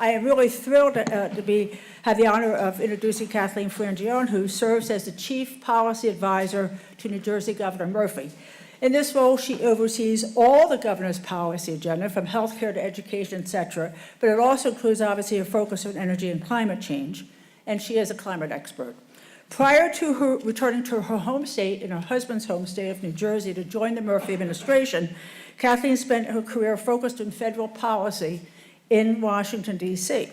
I am really thrilled to have the honor of introducing Kathleen Frangione, who serves as the Chief Policy Advisor to New Jersey Governor Murphy. In this role, she oversees all the governor's policy agenda, from healthcare to education, et cetera, but it also includes, obviously, a focus on energy and climate change, and she is a climate expert. Prior to her returning to her home state and her husband's home state of New Jersey to join the Murphy administration, Kathleen spent her career focused on federal policy in Washington, D.C.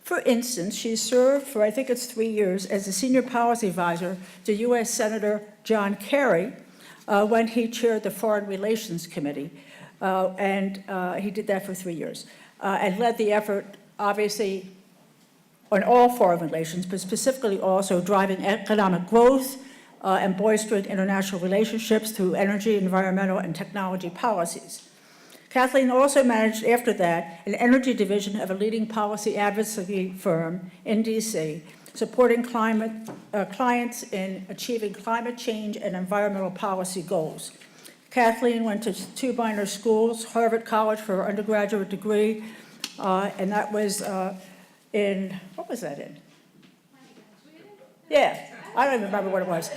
For instance, she served for, I think it's 3 years, as a senior policy advisor to U.S. Senator John Kerry when he chaired the Foreign Relations Committee, and he did that for 3 years, and led the effort, obviously, on all foreign relations, but specifically also driving economic growth and bolstering international relationships through energy, environmental, and technology policies. Kathleen also managed, after that, an energy division of a leading policy advocacy firm in D.C., supporting clients in achieving climate change and environmental policy goals. Kathleen went to 2 minor schools, Harvard College for her undergraduate degree, and that was what was that in? Yeah, I don't even remember what it was.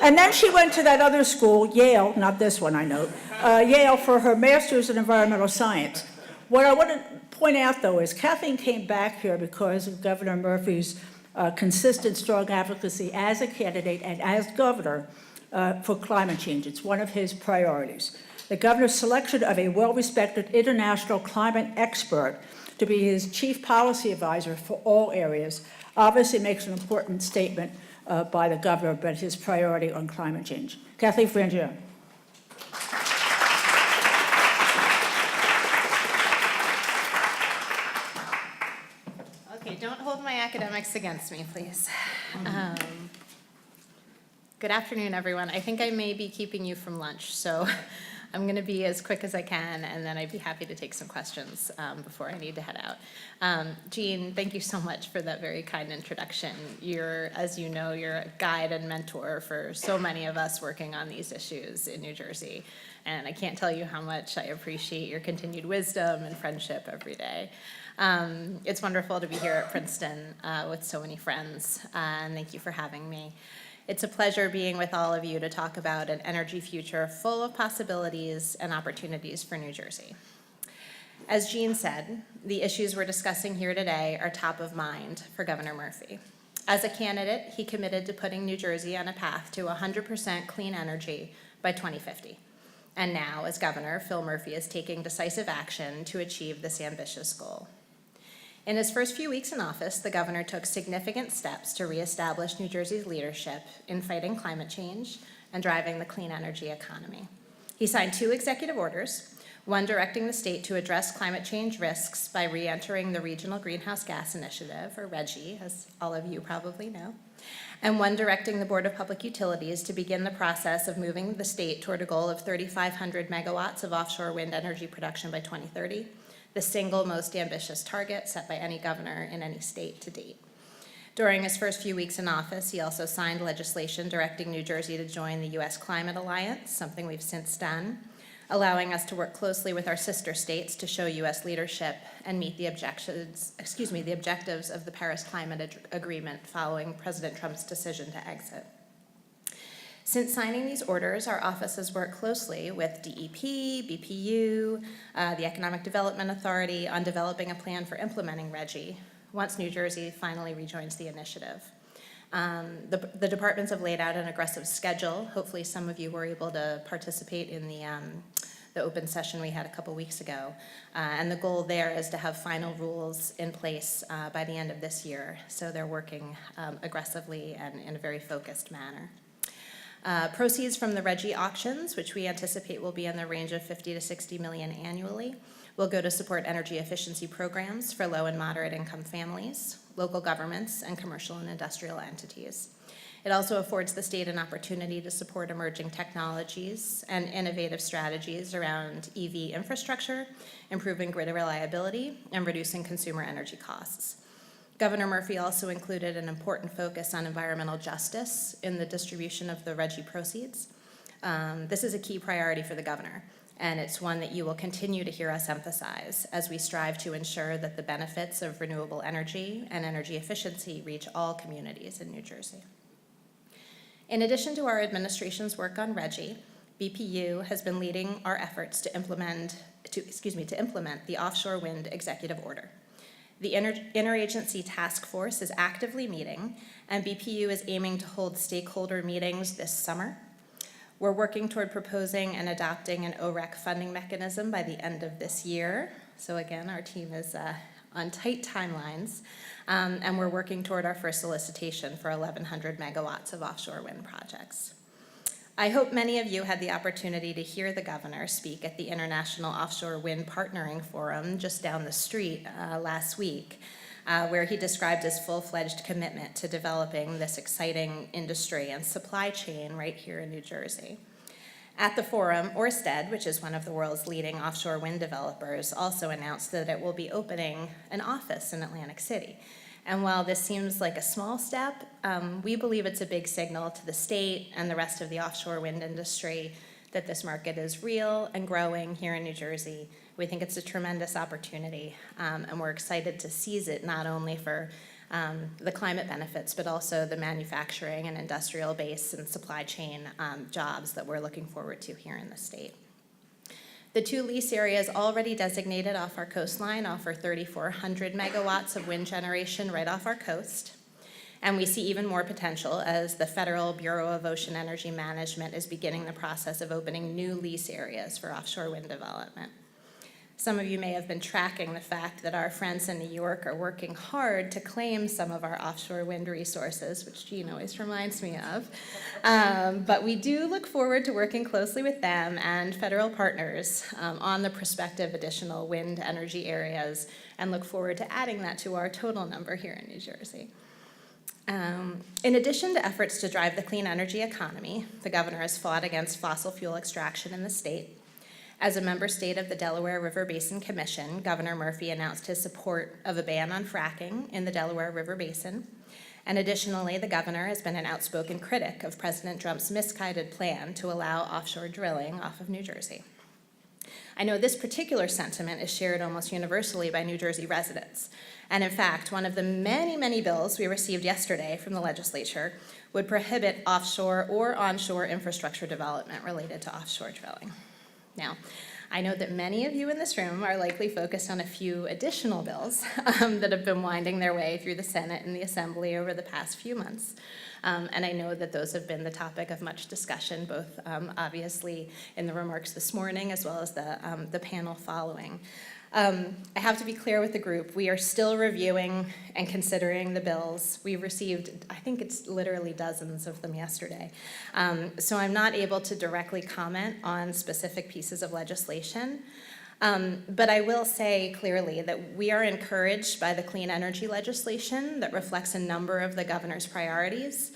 And then she went to that other school, Yale, not this one, I know, Yale for her master's in environmental science. What I want to point out, though, is Kathleen came back here because of Governor Murphy's consistent, strong advocacy as a candidate and as governor for climate change. It's one of his priorities. The governor's selection of a well-respected international climate expert to be his chief policy advisor for all areas obviously makes an important statement by the governor about his priority on climate change. Kathleen Frangione. Okay, don't hold my academics against me, please. Good afternoon, everyone. I think I may be keeping you from lunch, so I'm going to be as quick as I can, and then I'd be happy to take some questions before I need to head out. Jeanne, thank you so much for that very kind introduction. As you know, you're a guide and mentor for so many of us working on these issues in New Jersey, and I can't tell you how much I appreciate your continued wisdom and friendship every day. It's wonderful to be here at Princeton with so many friends, and thank you for having me. It's a pleasure being with all of you to talk about an energy future full of possibilities and opportunities for New Jersey. As Jeanne said, the issues we're discussing here today are top of mind for Governor Murphy. As a candidate, he committed to putting New Jersey on a path to 100% clean energy by 2050. And now, as governor, Phil Murphy is taking decisive action to achieve this ambitious goal. In his first few weeks in office, the governor took significant steps to reestablish New Jersey's leadership in fighting climate change and driving the clean energy economy. He signed 2 executive orders, one directing the state to address climate change risks by re-entering the Regional Greenhouse Gas Initiative, or RGGI, as all of you probably know, and one directing the Board of Public Utilities to begin the process of moving the state toward a goal of 3,500 megawatts of offshore wind energy production by 2030, the single most ambitious target set by any governor in any state to date. During his first few weeks in office, he also signed legislation directing New Jersey to join the U.S. Climate Alliance, something we've since done, allowing us to work closely with our sister states to show U.S. leadership and meet the objectives of the Paris Climate Agreement following President Trump's decision to exit. Since signing these orders, our office has worked closely with DEP, BPU, the Economic Development Authority on developing a plan for implementing RGGI once New Jersey finally rejoins the initiative. The departments have laid out an aggressive schedule. Hopefully some of you were able to participate in the open session we had a couple weeks ago. And the goal there is to have final rules in place by the end of this year. So they're working aggressively and in a very focused manner. Proceeds from the RGGI auctions, which we anticipate will be in the range of 50 to 60 million annually, will go to support energy efficiency programs for low and moderate income families, local governments, and commercial and industrial entities. It also affords the state an opportunity to support emerging technologies and innovative strategies around EV infrastructure, improving grid reliability, and reducing consumer energy costs. Governor Murphy also included an important focus on environmental justice in the distribution of the RGGI proceeds. This is a key priority for the governor, and it's one that you will continue to hear us emphasize as we strive to ensure that the benefits of renewable energy and energy efficiency reach all communities in New Jersey. In addition to our administration's work on RGGI, BPU has been leading our efforts to implement the Offshore Wind Executive Order. The interagency task force is actively meeting, and BPU is aiming to hold stakeholder meetings this summer. We're working toward proposing and adopting an OREC funding mechanism by the end of this year. So again, our team is on tight timelines, and we're working toward our first solicitation for 1,100 megawatts of offshore wind projects. I hope many of you had the opportunity to hear the governor speak at the International Offshore Wind Partnering Forum just down the street last week, where he described his full-fledged commitment to developing this exciting industry and supply chain right here in New Jersey. At the forum, Ørsted, which is one of the world's leading offshore wind developers, also announced that it will be opening an office in Atlantic City. And while this seems like a small step, we believe it's a big signal to the state and the rest of the offshore wind industry that this market is real and growing here in New Jersey. We think it's a tremendous opportunity, and we're excited to seize it not only for the climate benefits, but also the manufacturing and industrial base and supply chain jobs that we're looking forward to here in the state. The 2 lease areas already designated off our coastline offer 3,400 megawatts of wind generation right off our coast. And we see even more potential as the Federal Bureau of Ocean Energy Management is beginning the process of opening new lease areas for offshore wind development. Some of you may have been tracking the fact that our friends in New York are working hard to claim some of our offshore wind resources, which Jeanne always reminds me of. But we do look forward to working closely with them and federal partners on the prospective additional wind energy areas, and look forward to adding that to our total number here in New Jersey. In addition to efforts to drive the clean energy economy, the governor has fought against fossil fuel extraction in the state. As a member state of the Delaware River Basin Commission, Governor Murphy announced his support of a ban on fracking in the Delaware River Basin. And additionally, the governor has been an outspoken critic of President Trump's misguided plan to allow offshore drilling off of New Jersey. I know this particular sentiment is shared almost universally by New Jersey residents. And in fact, one of the many, many bills we received yesterday from the legislature would prohibit offshore or onshore infrastructure development related to offshore drilling. Now, I know that many of you in this room are likely focused on a few additional bills that have been winding their way through the Senate and the Assembly over the past few months. And I know that those have been the topic of much discussion, both obviously in the remarks this morning as well as the panel following. I have to be clear with the group. We are still reviewing and considering the bills. We received, I think it's literally dozens of them yesterday. So I'm not able to directly comment on specific pieces of legislation. But I will say clearly that we are encouraged by the clean energy legislation that reflects a number of the governor's priorities.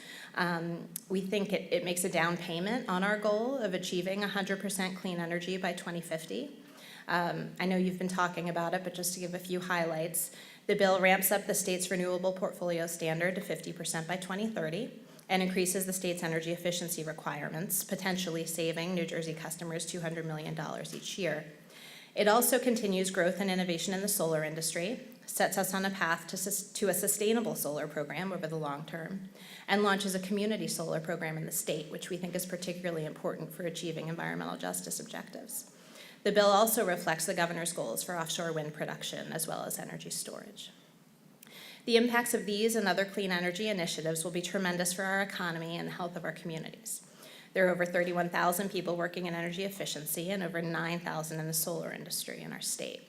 We think it makes a down payment on our goal of achieving 100% clean energy by 2050. I know you've been talking about it, but just to give a few highlights, the bill ramps up the state's renewable portfolio standard to 50% by 2030 and increases the state's energy efficiency requirements, potentially saving New Jersey customers $200 million each year. It also continues growth and innovation in the solar industry, sets us on a path to a sustainable solar program over the long term, and launches a community solar program in the state, which we think is particularly important for achieving environmental justice objectives. The bill also reflects the governor's goals for offshore wind production as well as energy storage. The impacts of these and other clean energy initiatives will be tremendous for our economy and the health of our communities. There are over 31,000 people working in energy efficiency and over 9,000 in the solar industry in our state.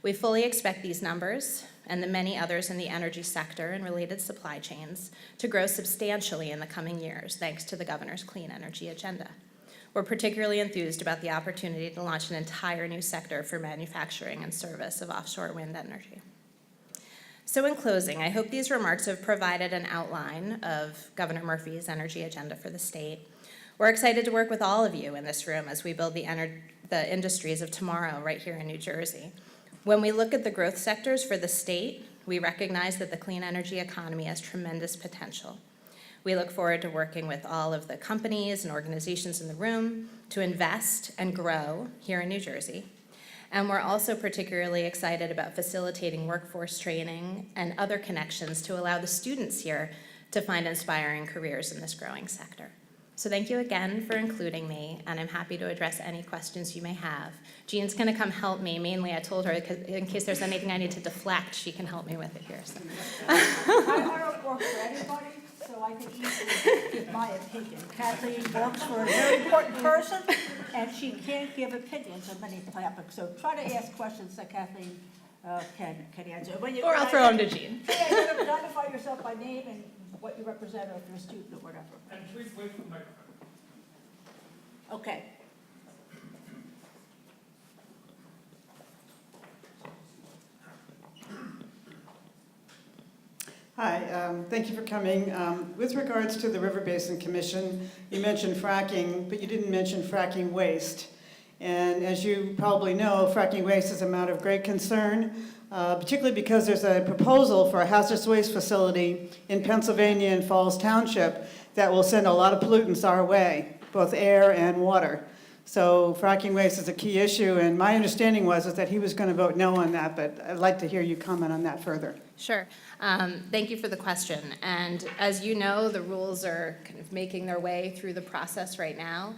We fully expect these numbers and the many others in the energy sector and related supply chains to grow substantially in the coming years, thanks to the governor's clean energy agenda. We're particularly enthused about the opportunity to launch an entire new sector for manufacturing and service of offshore wind energy. So in closing, I hope these remarks have provided an outline of Governor Murphy's energy agenda for the state. We're excited to work with all of you in this room as we build the industries of tomorrow right here in New Jersey. When we look at the growth sectors for the state, we recognize that the clean energy economy has tremendous potential. We look forward to working with all of the companies and organizations in the room to invest and grow here in New Jersey. And we're also particularly excited about facilitating workforce training and other connections to allow the students here to find inspiring careers in this growing sector. So thank you again for including me, and I'm happy to address any questions you may have. Jeanne's gonna come help me. Mainly, I told her, in case there's anything I need to deflect, she can help me with it here. So. I don't work for anybody, so I can easily give my opinion. Kathleen works for a very important person, and she can't give opinions on many topics. So try to ask questions that Kathleen can answer. Or I'll throw them to Jeanne. Identify yourself by name and what you represent, or if you're a student or whatever. And please wait for the microphone. Okay. Hi, thank you for coming. With regards to the River Basin Commission, you mentioned fracking, but you didn't mention fracking waste. And as you probably know, fracking waste is a matter of great concern, particularly because there's a proposal for a hazardous waste facility in Pennsylvania in Falls Township that will send a lot of pollutants our way, both air and water. So fracking waste is a key issue, and my understanding was that he was going to vote no on that, but I'd like to hear you comment on that further. Sure. Thank you for the question. And as you know, the rules are kind of making their way through the process right now.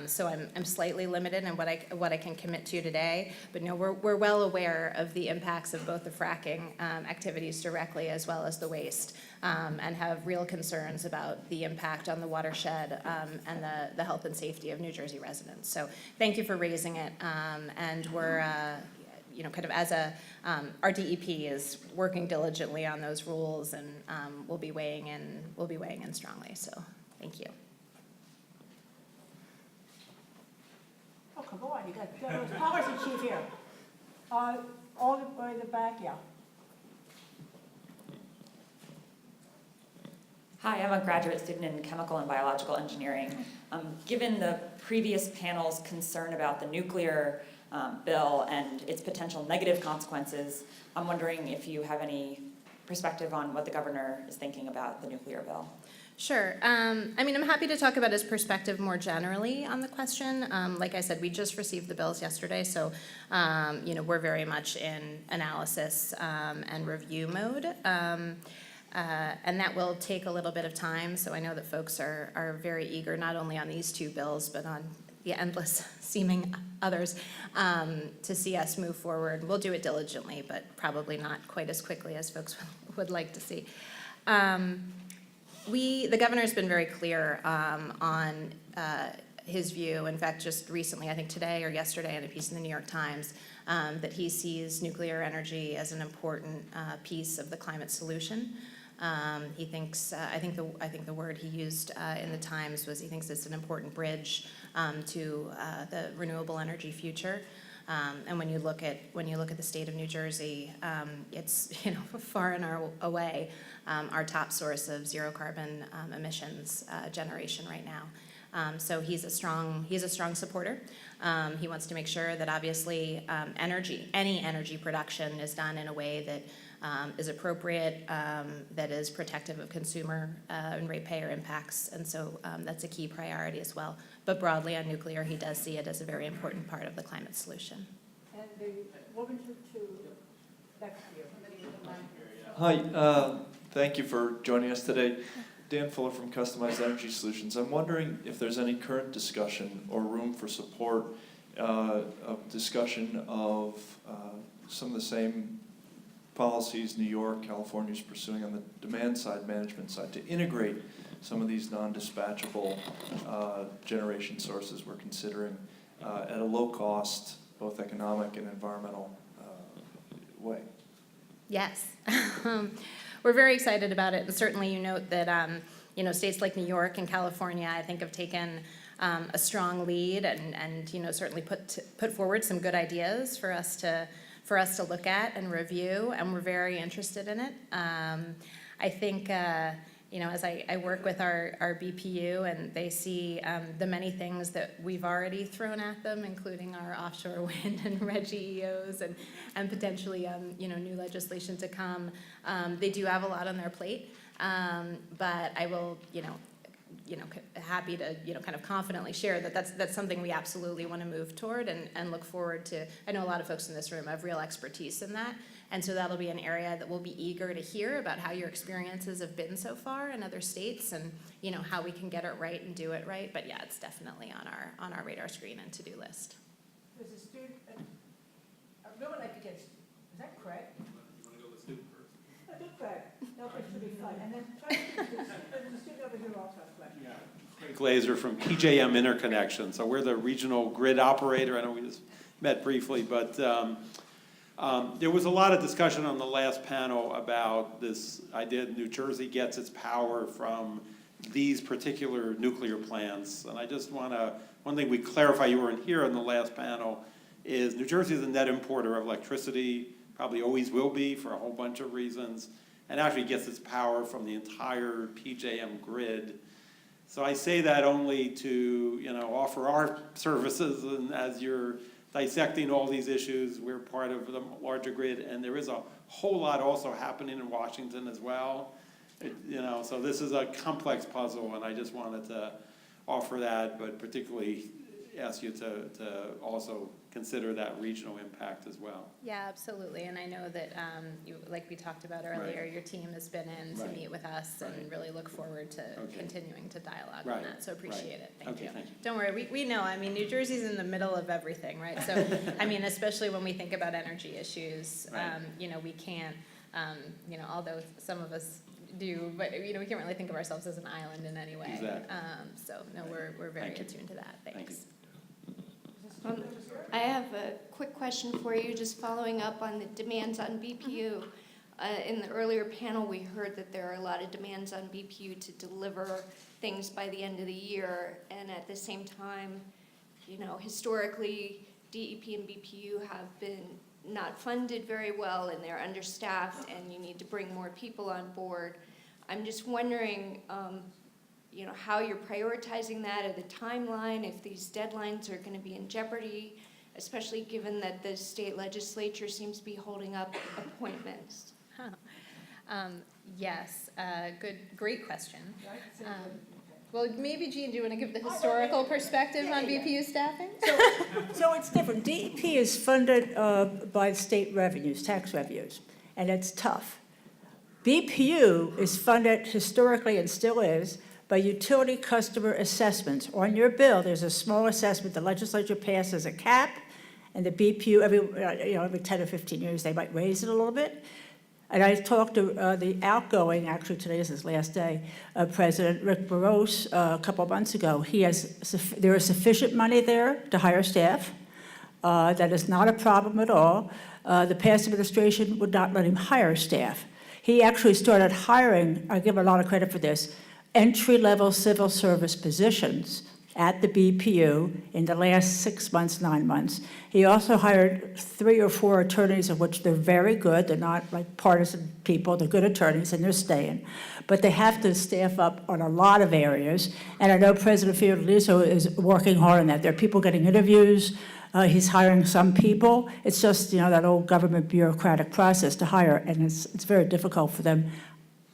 So I'm slightly limited in what I can commit to today. But no, we're well aware of the impacts of both the fracking activities directly as well as the waste, and have real concerns about the impact on the watershed and the health and safety of New Jersey residents. So thank you for raising it. And we're kind of as our DEP is working diligently on those rules, and we'll be weighing in strongly. So thank you. Oh, come on, you got the policy chief here. All the way in the back, yeah. Hi, I'm a graduate student in chemical and biological engineering. Given the previous panel's concern about the nuclear bill and its potential negative consequences, I'm wondering if you have any perspective on what the governor is thinking about the nuclear bill. Sure. I'm happy to talk about his perspective more generally on the question. Like I said, we just received the bills yesterday, so we're very much in analysis and review mode. And that will take a little bit of time, so I know that folks are very eager, not only on these two bills, but on the endless seeming others, to see us move forward. We'll do it diligently, but probably not quite as quickly as folks would like to see. The governor's been very clear on his view. In fact, just recently, I think today or yesterday in a piece in the New York Times, that he sees nuclear energy as an important piece of the climate solution. He thinks, I think the word he used in the Times was, he thinks it's an important bridge to the renewable energy future. And when you look at the state of New Jersey, it's far and away our top source of zero carbon emissions generation right now. So he's a strong supporter. He wants to make sure that obviously any energy production is done in a way that is appropriate, that is protective of consumer and ratepayer impacts, and so that's a key priority as well. But broadly on nuclear, he does see it as a very important part of the climate solution. And the woman to next year. Hi, thank you for joining us today. Dan Fuller from Customized Energy Solutions. I'm wondering if there's any current discussion or room for support of discussion of some of the same policies New York, California is pursuing on the demand side, management side, to integrate some of these non-dispatchable generation sources we're considering at a low cost, both economic and environmental way. Yes. We're very excited about it, and certainly you note that states like New York and California, I think, have taken a strong lead and certainly put forward some good ideas for us to look at and review, and we're very interested in it. I think as I work with our BPU, and they see the many things that we've already thrown at them, including our offshore wind and REG-EOs and potentially new legislation to come. They do have a lot on their plate. But I will, happy to, kind of confidently share that that's something we absolutely want to move toward and look forward to. I know a lot of folks in this room have real expertise in that, and so that'll be an area that we'll be eager to hear about how your experiences have been so far in other states and, how we can get it right and do it right. But yeah, it's definitely on our radar screen and to-do list. There's a student, I really like to get, is that Craig? You want to go with student first? Do Craig, that should be fun. And then try to, there's a student over here who also has a question. Craig Glazer from PJM Interconnection. So we're the regional grid operator. I know we just met briefly, but there was a lot of discussion on the last panel about this idea that New Jersey gets its power from these particular nuclear plants. And I just want to, one thing we clarify, you weren't here on the last panel, is New Jersey is a net importer of electricity, probably always will be for a whole bunch of reasons, and actually gets its power from the entire PJM grid. So I say that only to, offer our services, and as you're dissecting all these issues, we're part of the larger grid, and there is a whole lot also happening in Washington as well. So this is a complex puzzle, and I just wanted to offer that, but particularly ask you to also consider that regional impact as well. Yeah, absolutely. And I know that, like we talked about earlier, Right. your team has been in to Right. meet with us and Right. really look forward to Okay. continuing to dialogue Right. on that. So appreciate it. Thank Okay, you. thank you. Don't worry, we know. New Jersey's in the middle of everything, right? So, especially when we think about energy issues, Right. we can't, although some of us do, but, we can't really think of ourselves as an island in any way. Exactly. So, no, we're very Thank you. attuned to that. Thank you. Thanks. I have a quick question for you, just following up on the demands on BPU. In the earlier panel, we heard that there are a lot of demands on BPU to deliver things by the end of the year, and at the same time, historically, DEP and BPU have been not funded very well, and they're understaffed, and you need to bring more people on board. I'm just wondering, how you're prioritizing that, or the timeline, if these deadlines are going to be in jeopardy, especially given that the state legislature seems to be holding up appointments. Yes, great question. Well, maybe Jeanne, do you want to give the historical perspective on BPU staffing? So it's different. DEP is funded by state revenues, tax revenues, and it's tough. BPU is funded historically and still is by utility customer assessments. On your bill, there's a small assessment the legislature passes a cap, and the BPU, every 10 or 15 years, they might raise it a little bit. And I talked to the outgoing, actually today is his last day, President Rick Barros a couple of months ago. There is sufficient money there to hire staff. That is not a problem at all. The past administration would not let him hire staff. He actually started hiring, I give him a lot of credit for this, entry-level civil service positions at the BPU in the last 6 months, 9 months. He also hired 3 or 4 attorneys, of which they're very good. They're not like partisan people. They're good attorneys, and they're staying. But they have to staff up on a lot of areas. And I know President Fiordaliso is working hard on that. There are people getting interviews. He's hiring some people. It's just, that old government bureaucratic process to hire, and it's very difficult for them.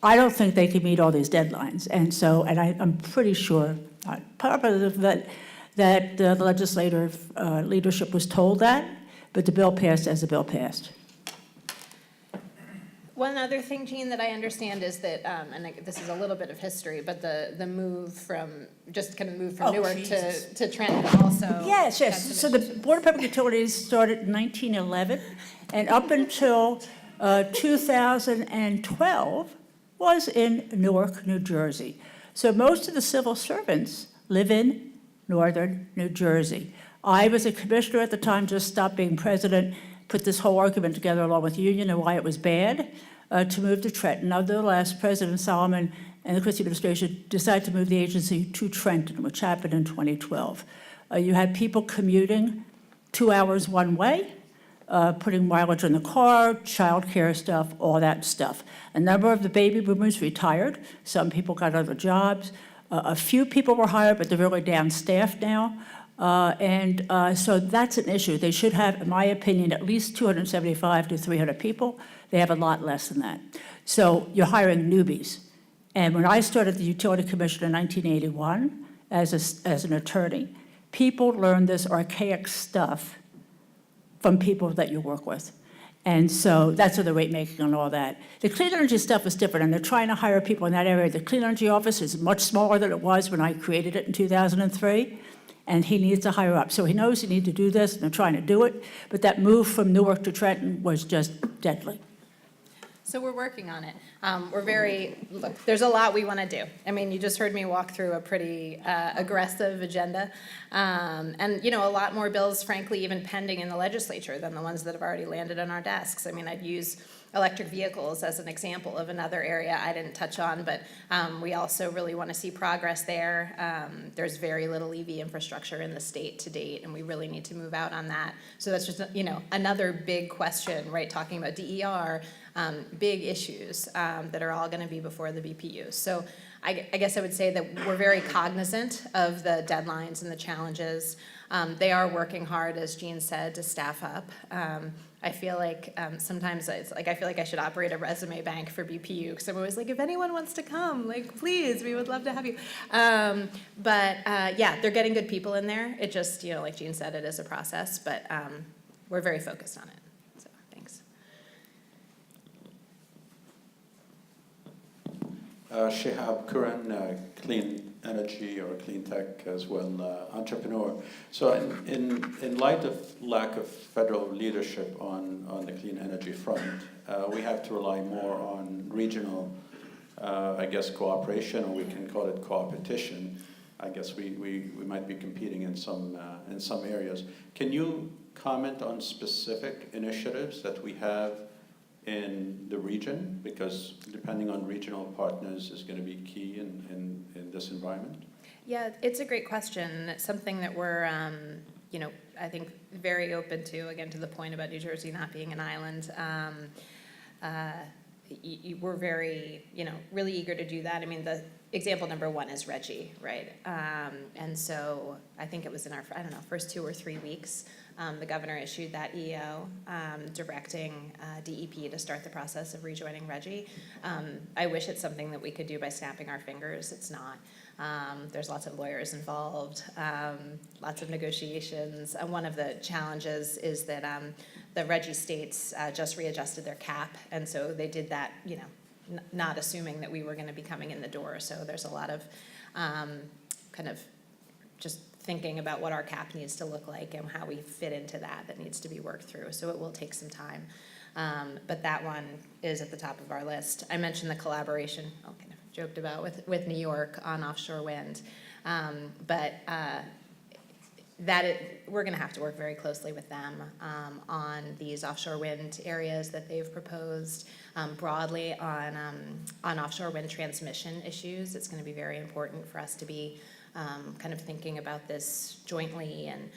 I don't think they can meet all these deadlines. And I'm pretty sure, not positive, that the legislative leadership was told that, but the bill passed as the bill passed. One other thing, Jeanne, that I understand is that, this is a little bit of history, but the move from Newark to Trenton also. Yes. So the Board of Public Utilities started in 1911, and up until 2012 was in Newark, New Jersey. So most of the civil servants live in northern New Jersey. I was a commissioner at the time, just stopped being president, put this whole argument together along with the union and why it was bad to move to Trenton. Nonetheless, President Solomon and the Christie administration decided to move the agency to Trenton, which happened in 2012. You had people commuting 2 hours one way, putting mileage in the car, childcare stuff, all that stuff. A number of the baby boomers retired. Some people got other jobs. A few people were hired, but they're really down-staffed now. So that's an issue. They should have, in my opinion, at least 275 to 300 people. They have a lot less than that. So you're hiring newbies. And when I started the Utility Commission in 1981 as an attorney, people learn this archaic stuff from people that you work with. And so that's where the rate making and all that. The clean energy stuff is different, and they're trying to hire people in that area. The clean energy office is much smaller than it was when I created it in 2003, and he needs to hire up. So he knows he needs to do this, and they're trying to do it, but that move from Newark to Trenton was just deadly. So we're working on it. Look, there's a lot we want to do. I mean, you just heard me walk through a pretty aggressive agenda. And, you know, a lot more bills, frankly, even pending in the legislature than the ones that have already landed on our desks. I mean, I'd use electric vehicles as an example of another area I didn't touch on, but we also really want to see progress there. There's very little EV infrastructure in the state to date, and we really need to move out on that. So that's just, you know, another big question, right, talking about DER, big issues that are all going to be before the BPU. So I guess I would say that we're very cognizant of the deadlines and the challenges. They are working hard, as Jeanne said, to staff up. I feel like sometimes it's like I feel like I should operate a resume bank for BPU, because I'm always like, if anyone wants to come, like, please, we would love to have you. Yeah, they're getting good people in there. It just, you know, like Jeanne said, it is a process, but we're very focused on it. So thanks. Shihab Kuran, clean energy or clean tech as well, entrepreneur. So in light of lack of federal leadership on the clean energy front, we have to rely more on regional, I guess, cooperation, or we can call it co-opetition. I guess we might be competing in some areas. Can you comment on specific initiatives that we have in the region, because depending on regional partners is going to be key in this environment? Yeah, it's a great question. It's something that we're, you know, I think very open to, again, to the point about New Jersey not being an island. We're very, you know, really eager to do that. I mean, the example number one is RGGI, right? And so I think it was in our, I don't know, first 2 or 3 weeks, the governor issued that EO directing DEP to start the process of rejoining RGGI. I wish it's something that we could do by snapping our fingers. It's not. There's lots of lawyers involved, lots of negotiations. One of the challenges is that the RGGI states just readjusted their cap, and so they did that, you know, not assuming that we were going to be coming in the door. So there's a lot of kind of just thinking about what our cap needs to look like and how we fit into that needs to be worked through. So it will take some time. But that one is at the top of our list. I mentioned the collaboration, I kind of joked about with New York on offshore wind. We're going to have to work very closely with them on these offshore wind areas that they've proposed, broadly on offshore wind transmission issues. It's going to be very important for us to be kind of thinking about this jointly and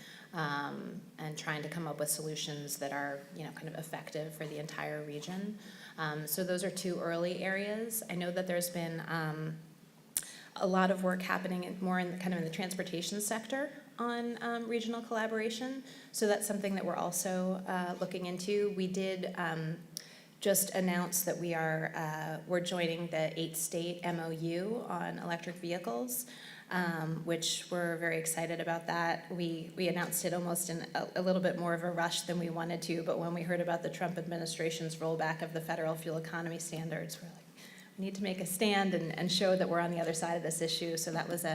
trying to come up with solutions that are, you know, kind of effective for the entire region. So those are 2 early areas. I know that there's been a lot of work happening more in the transportation sector on regional collaboration. So that's something that we're also looking into. We did just announce that we're joining the 8-state MOU on electric vehicles. Which we're very excited about that. We announced it almost in a little bit more of a rush than we wanted to, but when we heard about the Trump administration's rollback of the federal fuel economy standards, we're like, we need to make a stand and show that we're on the other side of this issue. So that was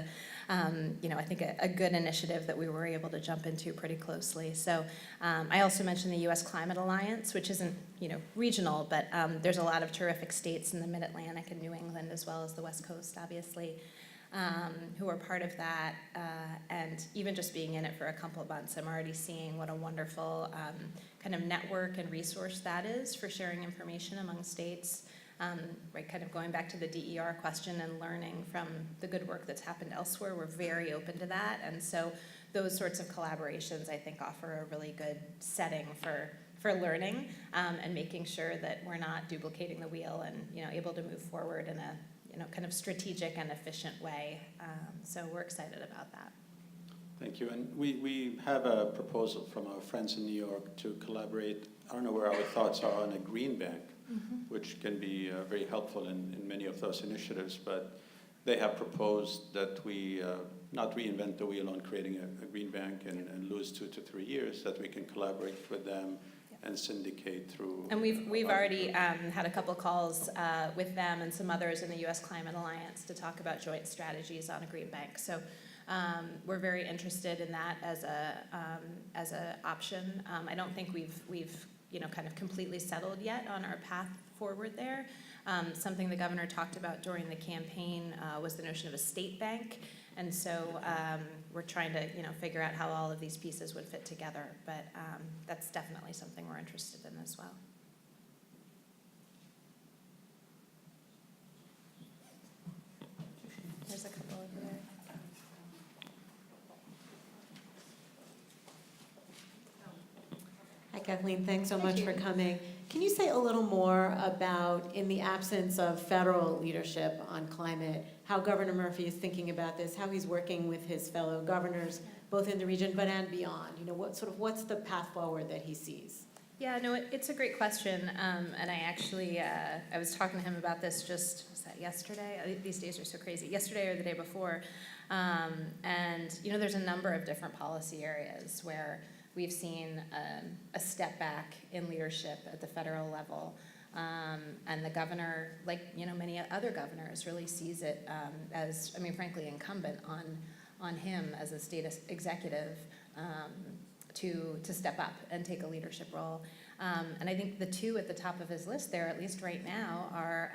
you know, I think a good initiative that we were able to jump into pretty closely. So I also mentioned the U.S. Climate Alliance, which isn't, you know, regional, but there's a lot of terrific states in the Mid-Atlantic and New England, as well as the West Coast, obviously, who are part of that, and even just being in it for a couple of months, I'm already seeing what a wonderful kind of network and resource that is for sharing information among states, right, kind of going back to the DER question and learning from the good work that's happened elsewhere. We're very open to that, and so those sorts of collaborations, I think, offer a really good setting for learning and making sure that we're not duplicating the wheel and, you know, able to move forward in a, you know, kind of strategic and efficient way. So we're excited about that. Thank you. And we have a proposal from our friends in New York to collaborate. I don't know where our thoughts are on a green bank, which can be very helpful in many of those initiatives. But they have proposed that we not reinvent the wheel on creating a green bank and lose 2 to 3 years, that we can collaborate with them and syndicate through. And we've already had a couple calls with them and some others in the U.S. Climate Alliance to talk about joint strategies on a green bank. So we're very interested in that as a option. I don't think we've kind of completely settled yet on our path forward there. Something the governor talked about during the campaign was the notion of a state bank. And so we're trying to, figure out how all of these pieces would fit together. But that's definitely something we're interested in as well. There's a couple over there. Hi, Kathleen. Thanks so Hi, much for Jeanne. coming. Can you say a little more about, in the absence of federal leadership on climate, how Governor Murphy is thinking about this, how he's working with his fellow governors, both in the region but and beyond? What's the path forward that he sees? Yeah, no, it's a great question, and I actually, I was talking to him about this was that yesterday? These days are so crazy. Yesterday or the day before, and there's a number of different policy areas where we've seen a step back in leadership at the federal level, and the governor, like many other governors, really sees it as, frankly, incumbent on him as a state executive to step up and take a leadership role. And I think the two at the top of his list there, at least right now, are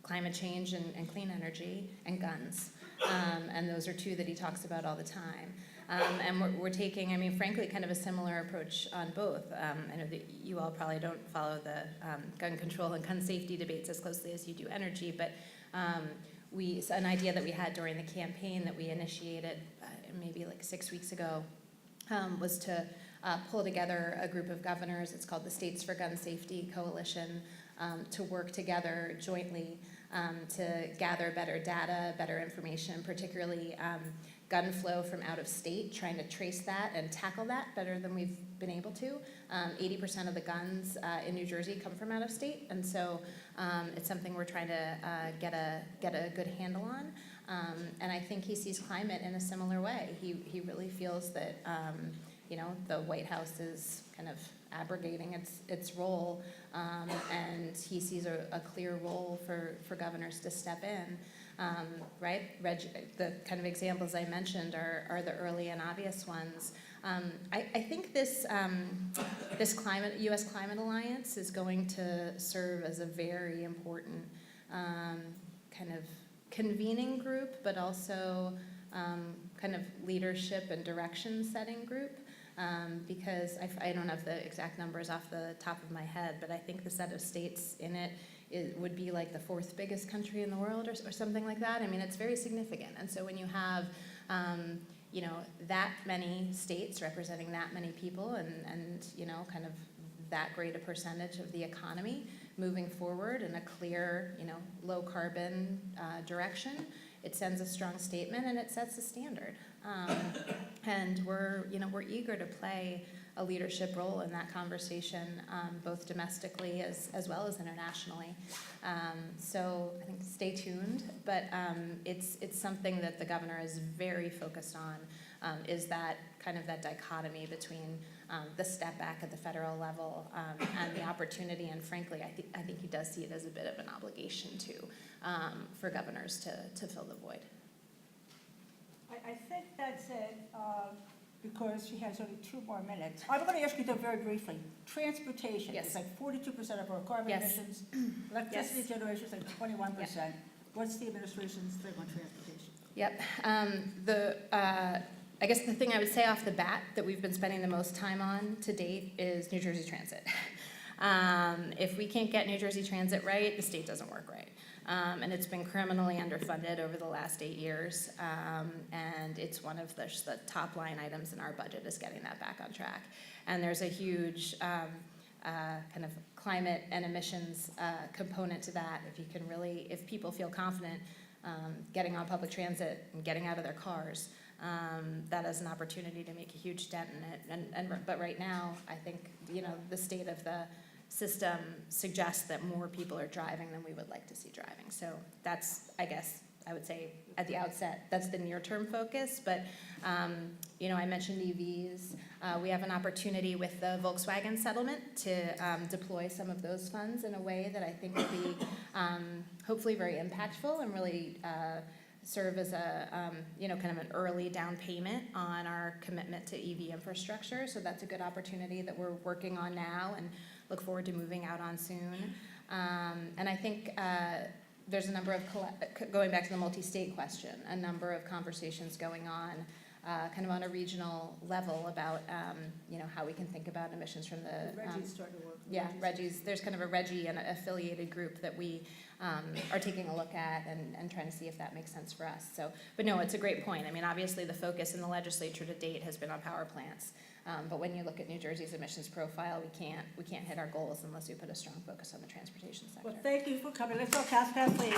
climate change and clean energy and guns. And those are two that he talks about all the time. And we're taking, frankly, kind of a similar approach on both. I know that you all probably don't follow the gun control and gun safety debates as closely as you do energy, but an idea that we had during the campaign that we initiated maybe like 6 weeks ago was to pull together a group of governors. It's called the States for Gun Safety Coalition, to work together jointly to gather better data, better information, particularly gun flow from out of state, trying to trace that and tackle that better than we've been able to. 80% of the guns in New Jersey come from out of state, and so it's something we're trying to get a good handle on. And I think he sees climate in a similar way. He really feels that the White House is kind of abrogating its role, and he sees a clear role for governors to step in. Right? The kind of examples I mentioned are the early and obvious ones. I think this U.S. Climate Alliance is going to serve as a very important kind of convening group, but also kind of leadership and direction setting group. Because I don't have the exact numbers off the top of my head, but I think the set of states in it would be like the 4th biggest country in the world or something like that. It's very significant. And so when you have, that many states representing that many people and kind of that great a percentage of the economy moving forward in a clear, low carbon direction, it sends a strong statement and it sets a standard. And we're eager to play a leadership role in that conversation, both domestically as well as internationally. So I think stay tuned, but it's something that the governor is very focused on, is that kind of that dichotomy between the step back at the federal level and the opportunity, and frankly, I think he does see it as a bit of an obligation too, for governors to fill the void. I think that's it, because she has only 2 more minutes. I'm going to ask you though very briefly. Transportation Yes. is like 42% of our carbon Yes. emissions. Electricity Yes. generation is like 21%. What's the administration's thing on transportation? Yep. I guess the thing I would say off the bat that we've been spending the most time on to date is New Jersey Transit. If we can't get New Jersey Transit right, the state doesn't work right. And it's been criminally underfunded over the last 8 years. And it's one of the top line items in our budget is getting that back on track. And there's a huge kind of climate and emissions component to that. If people feel confident getting on public transit and getting out of their cars, that is an opportunity to make a huge dent in it. But right now, I think the state of the system suggests that more people are driving than we would like to see driving. So that's, I guess, I would say at the outset, that's the near-term focus. But, you know, I mentioned EVs. We have an opportunity with the Volkswagen settlement to deploy some of those funds in a way that I think will be hopefully very impactful and really serve as a, you know, kind of an early down payment on our commitment to EV infrastructure. So that's a good opportunity that we're working on now and look forward to moving out on soon. And I think there's a number of, going back to the multi-state question, a number of conversations going on kind of on a regional level about, you know, how we can think about emissions from the... Reggie's starting to work. Yeah, Reggie's, there's kind of a Reggie and affiliated group that we are taking a look at and trying to see if that makes sense for us. So, but no, it's a great point. I mean, obviously the focus in the legislature to date has been on power plants. But when you look at New Jersey's emissions profile, we can't hit our goals unless we put a strong focus on the transportation sector. Well, thank you for coming. Let's go, Kathleen.